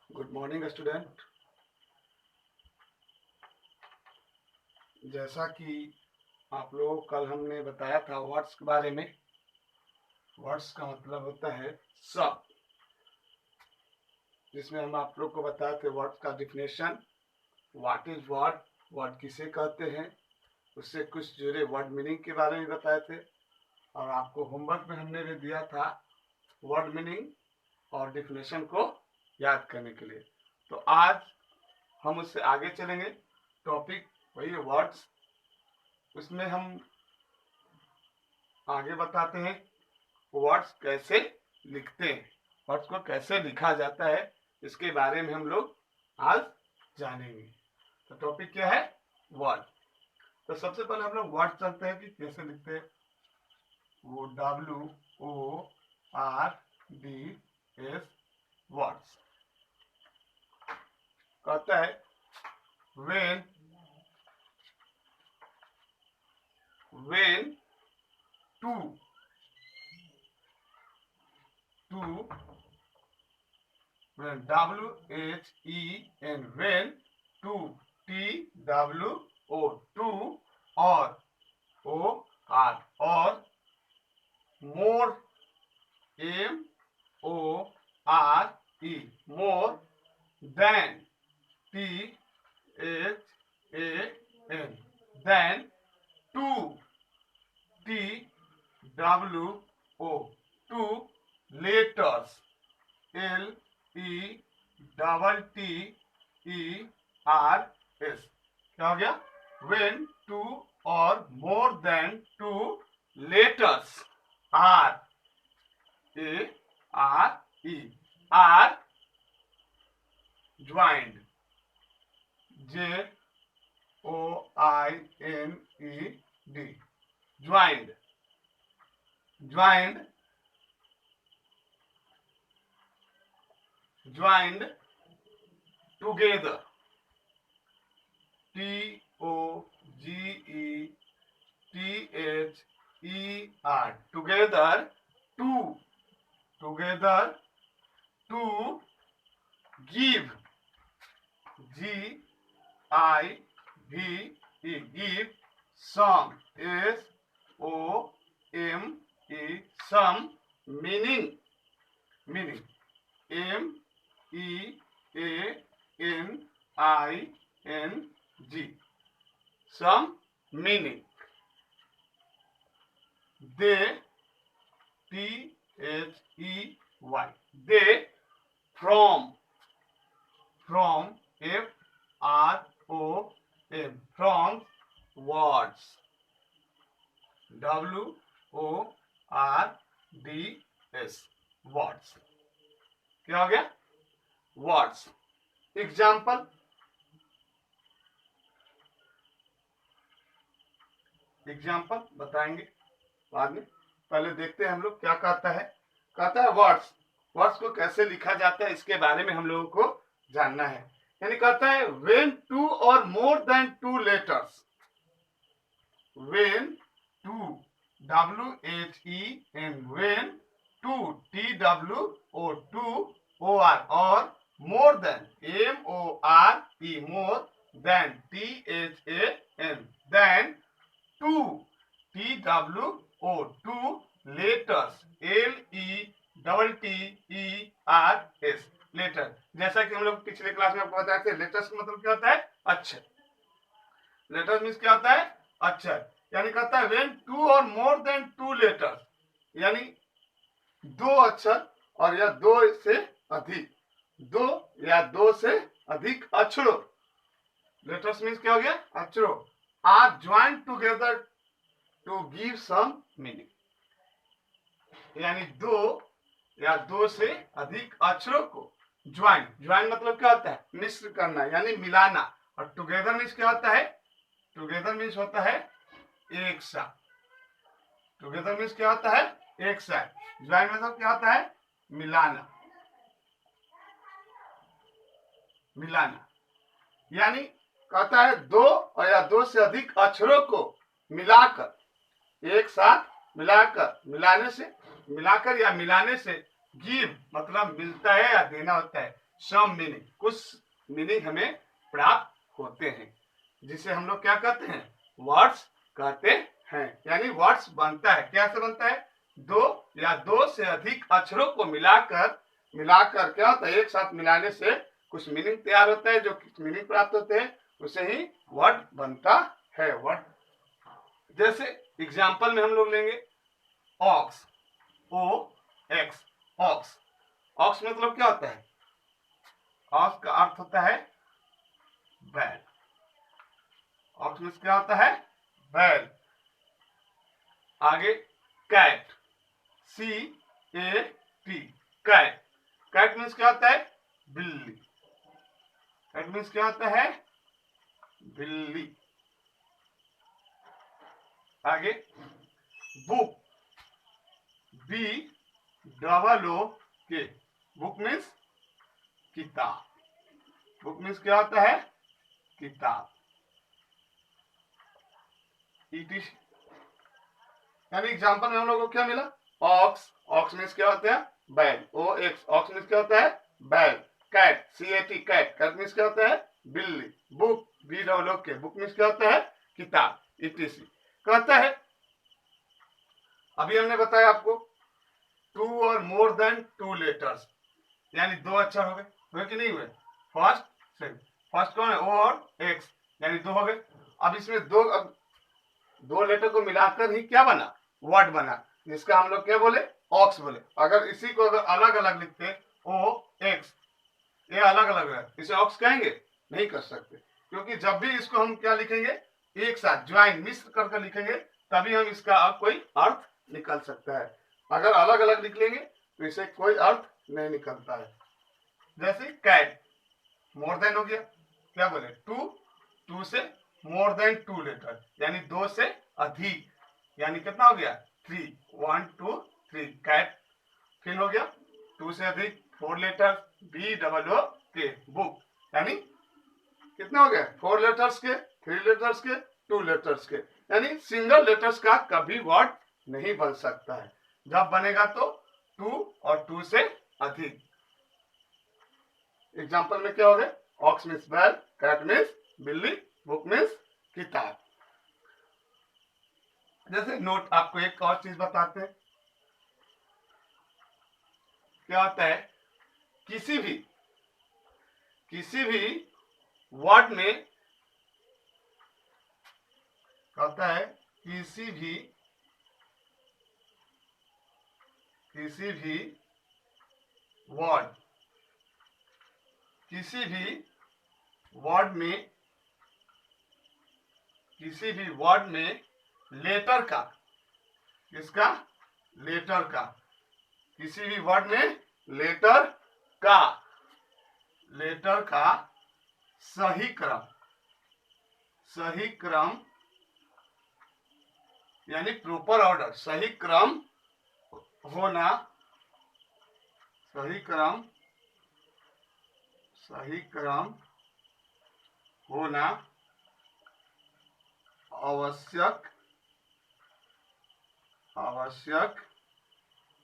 Good morning student. जैसा कि आप लोगों को कल हमने बताया था वर्ड्स के बारे में। वर्ड्स का मतलब होता है शब्द, जिसमें हम आप लोग को बताए थे वर्ड्स का definition, what is word, word किसे कहते हैं, उससे कुछ जुड़े वर्ड मीनिंग के बारे में बताए थे। और आपको होमवर्क में हमने भी दिया था वर्ड मीनिंग और डिफिनेशन को याद करने के लिए। तो आज हम उससे आगे चलेंगे। टॉपिक वही है वर्ड्स। उसमें हम आगे बताते हैं वर्ड्स कैसे लिखते हैं, वर्ड्स को कैसे लिखा जाता है, इसके बारे में हम लोग आज जानेंगे। तो टॉपिक क्या है? वर्ड। तो सबसे पहले हम लोग वर्ड चलते हैं कि कैसे लिखते हैं। वो WORDS वर्ड्स कहता है when two when WHEN when two TWO two or OR or more MORE more than THAN than two TWO two letters LETTERS। क्या हो गया? when two or more than two letters are joined JOINED joined together TOGETHER together to give give some some meaning MEANING some meaning. They THEY they from FROM from words WORDS words। क्या हो गया? Words. Example बताएंगे बाद में। पहले देखते हैं हम लोग क्या कहता है। कहता है वर्ड्स को कैसे लिखा जाता है, इसके बारे में हम लोगों को जानना है। यानी कहता है when two or more than two letters, when two WHEN when two TWO two OR or more than MORE more than THAN than two TWO two letters LETTERS letter. जैसा कि हम लोग पिछले क्लास में आपको बताए थे, लेटर्स का मतलब क्या होता है? अक्षर। लेटर मीन्स क्या होता है? अक्षर। यानी कहता है when two or more than two letters, यानी दो अक्षर और या दो से अधिक, दो या दो से अधिक अक्षरों, लेटर्स मीन्स क्या हो गया? अक्षरों, are joint together to give some meaning. यानी दो या दो से अधिक अक्षरों को ज्वाइन मतलब क्या होता है? मिश्र करना यानी मिलाना। और टुगेदर मीन्स क्या होता है? टुगेदर मीन्स होता है एक साथ। टुगेदर मीन्स क्या होता है? एक साथ। ज्वाइन मतलब क्या होता है? मिलाना। यानी कहता है दो और या दो से अधिक अक्षरों को मिलाकर, एक साथ मिलाकर या मिलाने से गिव मतलब मिलता है या देना होता है। सम मीनिंग, कुछ मीनिंग हमें प्राप्त होते हैं, जिसे हम लोग क्या कहते हैं, वर्ड्स कहते हैं। यानी वर्ड्स बनता है, कैसे बनता है, दो या दो से अधिक अक्षरों को मिलाकर क्या होता है, एक साथ मिलाने से कुछ मीनिंग तैयार होता है, जो कुछ मीनिंग प्राप्त होते हैं उसे ही वर्ड बनता है। वर्ड जैसे एग्जाम्पल में हम लोग लेंगे ऑक्स, ओ एक्स, ऑक्स। ऑक्स मतलब क्या होता है, ऑक्स का अर्थ होता है बैल। ऑक्स में क्या होता है, बैल। आगे cat, C A T, cat. Cat means क्या होता है, बिल्ली। कैट मीन्स क्या होता है, बिल्ली। आगे book, B double O K, book means किताब। बुक मीन्स क्या होता है, किताब। यानी एग्जाम्पल में हम लोग को क्या मिला, ऑक्स, ऑक्स मीन्स क्या होता है, बैल। ओ एक्स, ऑक्स मीन्स क्या होता है, बैल। Cat, C A T, cat, cat means क्या होता है, बिल्ली। Book, B double O K, book means क्या होता है, किताब। इटीसी कहता है, अभी हमने बताया आपको टू और मोर देन टू लेटर्स, यानी दो अक्षर हो गए, हुए कि नहीं हुए, फर्स्ट सेकंड। फर्स्ट कौन है, ओ और एक्स, यानी दो हो गए। अब इसमें दो लेटर को मिलाकर ही क्या बना, वर्ड बना, जिसका हम लोग क्या बोले, ऑक्स बोले। अगर इसी को अगर अलग अलग लिखते, ओ एक्स, ये अलग अलग है, इसे ऑक्स कहेंगे, नहीं कर सकते, क्योंकि जब भी इसको हम क्या लिखेंगे, एक साथ ज्वाइन, मिश्र करके लिखेंगे, तभी हम इसका कोई अर्थ निकल सकता है। अगर अलग अलग लिख लेंगे तो इसे कोई अर्थ नहीं निकलता है। जैसे कैट, मोर देन हो गया, क्या बोले, टू से मोर देन टू लेटर, यानी दो से अधिक, यानी कितना हो गया, थ्री, 1 2 3, कैट। फिर हो गया टू से अधिक, four letter, B double O K, book, यानी कितना हो गया, फोर लेटर्स के, थ्री लेटर्स के, टू लेटर्स के, यानी सिंगल लेटर्स का कभी वर्ड नहीं बन सकता है। जब बनेगा तो टू और टू से अधिक। एग्जाम्पल में क्या हो गया, ऑक्स मीन्स बैल, कैट मीन्स बिल्ली, बुक मीन्स किताब। जैसे नोट, आपको एक और चीज बताते हैं, क्या होता है, किसी भी वर्ड में कहता है, किसी भी वर्ड, किसी भी वर्ड में लेटर का, किसका, लेटर का, किसी भी वर्ड में लेटर का सही क्रम, यानी प्रॉपर ऑर्डर, सही क्रम होना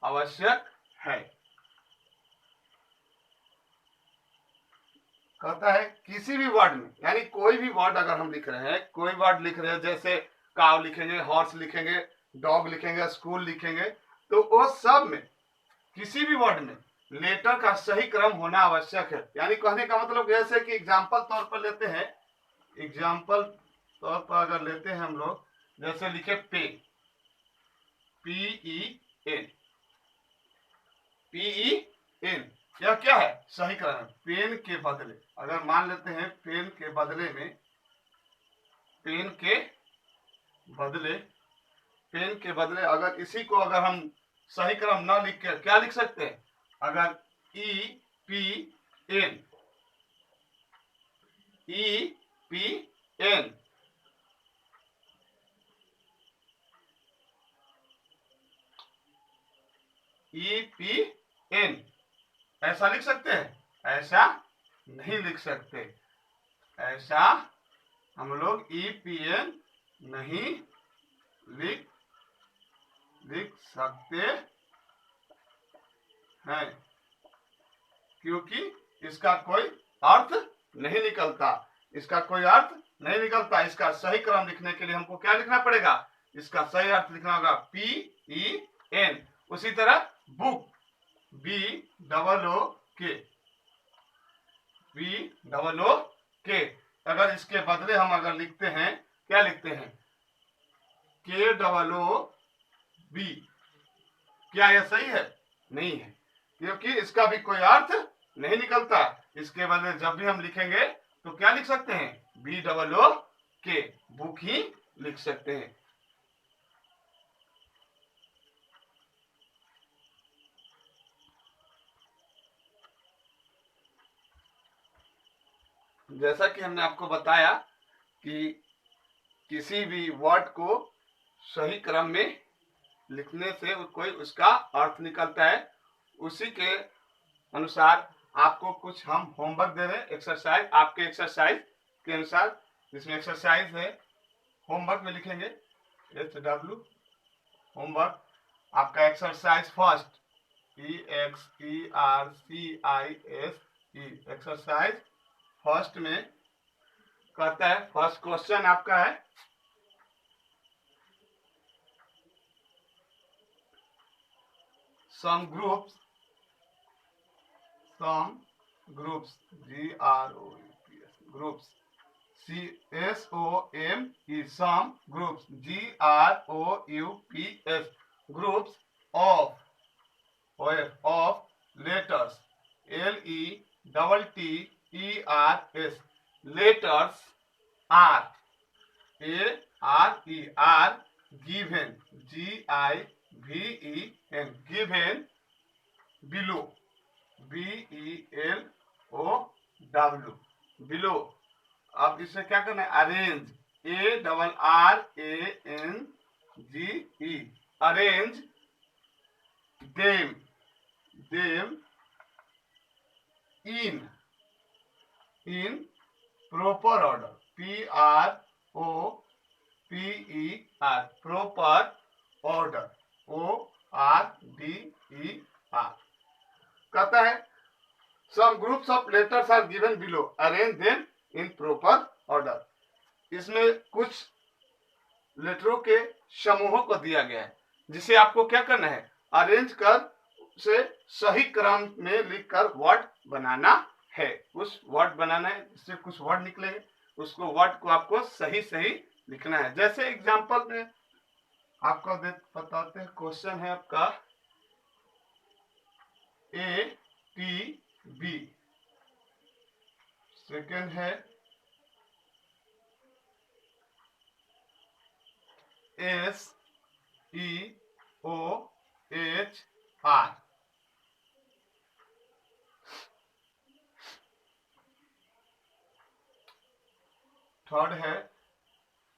आवश्यक है। कहता है किसी भी वर्ड में, यानी कोई भी वर्ड अगर हम लिख रहे हैं, कोई वर्ड लिख रहे हैं, जैसे काव लिखेंगे, हॉर्स लिखेंगे, डॉग लिखेंगे, स्कूल लिखेंगे, तो वो सब में किसी भी वर्ड में लेटर का सही क्रम होना आवश्यक है। यानी कहने का मतलब जैसे कि एग्जाम्पल तौर पर लेते हैं, एग्जाम्पल तौर पर अगर लेते हैं हम लोग, जैसे लिखे पेन, PEN, यह क्या है, सही क्रम है। पेन के बदले, अगर मान लेते हैं पेन के बदले अगर इसी को अगर हम सही क्रम न लिख के क्या लिख सकते हैं, अगर EPN, ऐसा लिख सकते हैं, ऐसा नहीं लिख सकते, ऐसा हम लोग EPN नहीं लिख सकते हैं, क्योंकि इसका कोई अर्थ नहीं निकलता, इसका कोई अर्थ नहीं निकलता। इसका सही क्रम लिखने के लिए हमको क्या लिखना पड़ेगा, इसका सही अर्थ लिखना होगा PEN। उसी तरह बुक, BOOK, BOOK। अगर इसके बदले हम अगर लिखते हैं, क्या लिखते हैं, KOOB, क्या यह सही है? नहीं है, क्योंकि इसका भी कोई अर्थ नहीं निकलता। इसके बदले जब भी हम लिखेंगे तो क्या लिख सकते हैं, BOOK, बुक ही लिख सकते हैं। जैसा कि हमने आपको बताया कि किसी भी वर्ड को सही क्रम में लिखने से कोई उसका अर्थ निकलता है। उसी के अनुसार आपको कुछ हम होमवर्क दे रहे हैं, एक्सरसाइज, आपके एक्सरसाइज के अनुसार। जिसमें एक्सरसाइज है, होमवर्क में लिखेंगे HW होमवर्क। आपका exercise first, EXERCISE, exercise first में कहता है, फर्स्ट क्वेश्चन आपका है, some groups GROUPS, groups, SOME, some groups, GROUPS, groups of letters, LETTERS, letters are given, GIVEN, given below, BELOW, below। अब इसे क्या करना है, arrange, ARRANGE, arrange them in proper order, PROPER, proper order, ORDER। कहता है some groups of letters are given below, arrange them in proper order। इसमें कुछ लेटरों के समूहों को दिया गया है, जिसे आपको क्या करना है, अरेंज कर से सही क्रम में लिखकर वर्ड बनाना है। उस वर्ड बनाना है, इससे कुछ वर्ड निकलेंगे, उसको वर्ड को आपको सही सही लिखना है। जैसे एग्जांपल में आपको बताते हैं, क्वेश्चन है आपका ATB, सेकेंड है SEOHR, थर्ड है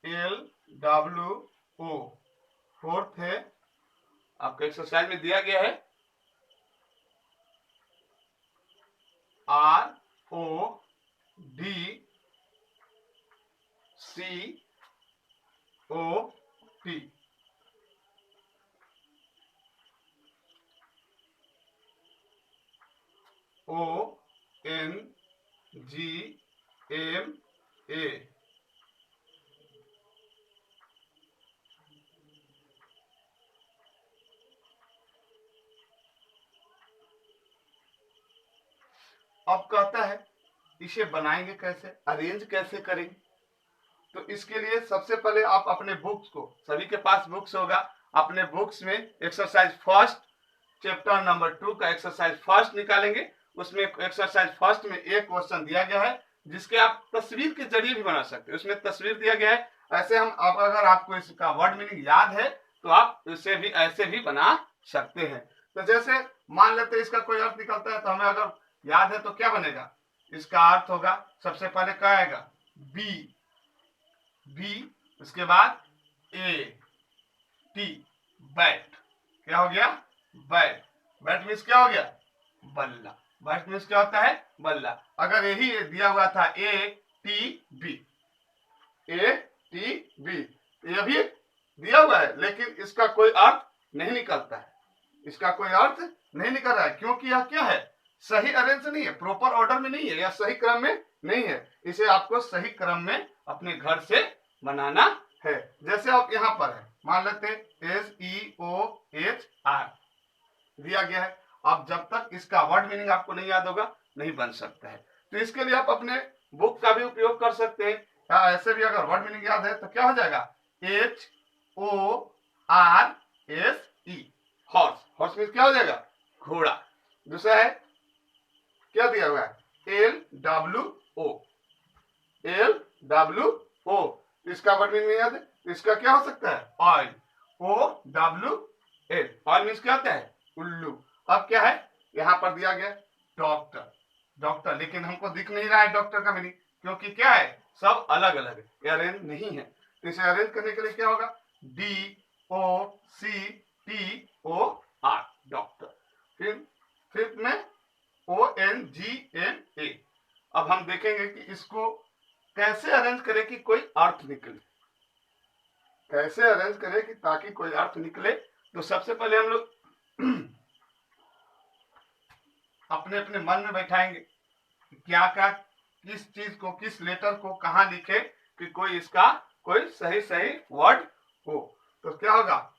LWO, फोर्थ है आपका एक्सरसाइज में दिया गया है RODCOT, ONGMA, अब कहता है इसे बनाएंगे कैसे, अरेंज कैसे करेंगे। तो इसके लिए सबसे पहले आप अपने बुक्स को, सभी के पास बुक्स होगा, अपने बुक्स में एक्सरसाइज फर्स्ट चैप्टर नंबर 2 का एक्सरसाइज फर्स्ट निकालेंगे। उसमें एक्सरसाइज फर्स्ट में एक क्वेश्चन दिया गया है, जिसके आप तस्वीर के जरिए भी बना सकते हैं। उसमें तस्वीर दिया गया है, ऐसे हम अगर आपको इसका वर्ड मीनिंग याद है तो आप इसे भी ऐसे भी बना सकते हैं। तो जैसे मान लेते हैं इसका कोई अर्थ निकलता है, तो हमें अगर याद है तो क्या बनेगा, इसका अर्थ होगा, सबसे पहले क्या आएगा, बी, उसके बाद AT, बैट। क्या हो गया, बैट। बैट मीन्स क्या हो गया, बल्ला। बैट मीन्स क्या होता है, बल्ला। अगर यही दिया हुआ था ATB, यह भी दिया हुआ है, लेकिन इसका कोई अर्थ नहीं निकलता है, इसका कोई अर्थ नहीं निकल रहा है, क्योंकि यह क्या है, सही अरेंज नहीं है, प्रॉपर ऑर्डर में नहीं है या सही क्रम में नहीं है, इसे आपको सही क्रम में अपने घर से बनाना है। जैसे आप यहाँ पर है, मान लेते SEOHR दिया गया है। अब जब तक इसका वर्ड मीनिंग आपको नहीं याद होगा नहीं बन सकता है। तो इसके लिए आप अपने बुक का भी उपयोग कर सकते हैं, या ऐसे भी अगर वर्ड मीनिंग याद है तो क्या हो जाएगा, HORSE, हॉर्स। हॉर्स मीन्स क्या हो जाएगा, घोड़ा। दूसरा है क्या दिया हुआ है, LWO, इसका वर्ड मीनिंग याद है, इसका क्या हो सकता है, ऑयल, OWL, ऑयल मीन्स क्या होता है, उल्लू। अब क्या है, यहाँ पर दिया गया डॉक्टर, डॉक्टर, लेकिन हमको दिख नहीं रहा है डॉक्टर का मीनिंग, क्योंकि क्या है, सब अलग अलग है, अरेंज नहीं है। तो इसे अरेंज करने के लिए क्या होगा, DOCTOR, डॉक्टर। फिर फिफ्थ में ONGMA। अब हम देखेंगे कि इसको कैसे अरेंज करें कि कोई अर्थ निकले, कैसे अरेंज करें कि ताकि कोई अर्थ निकले। तो सबसे पहले हम लोग अपने अपने मन में बैठाएंगे क्या क्या, किस चीज को, किस लेटर को कहाँ लिखे कि कोई इसका कोई सही सही वर्ड हो। तो क्या होगा,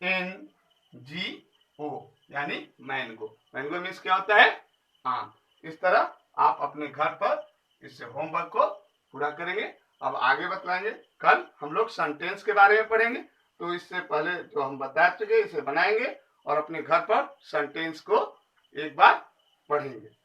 MANGO, यानी मैंगो। मैंगो मीन्स क्या होता है, आम। इस तरह आप अपने घर पर इससे होमवर्क को पूरा करेंगे। अब आगे बतलाएंगे, कल हम लोग सेंटेंस के बारे में पढ़ेंगे। तो इससे पहले जो हम बता चुके इसे बनाएंगे और अपने घर पर सेंटेंस को एक बार पढ़ेंगे।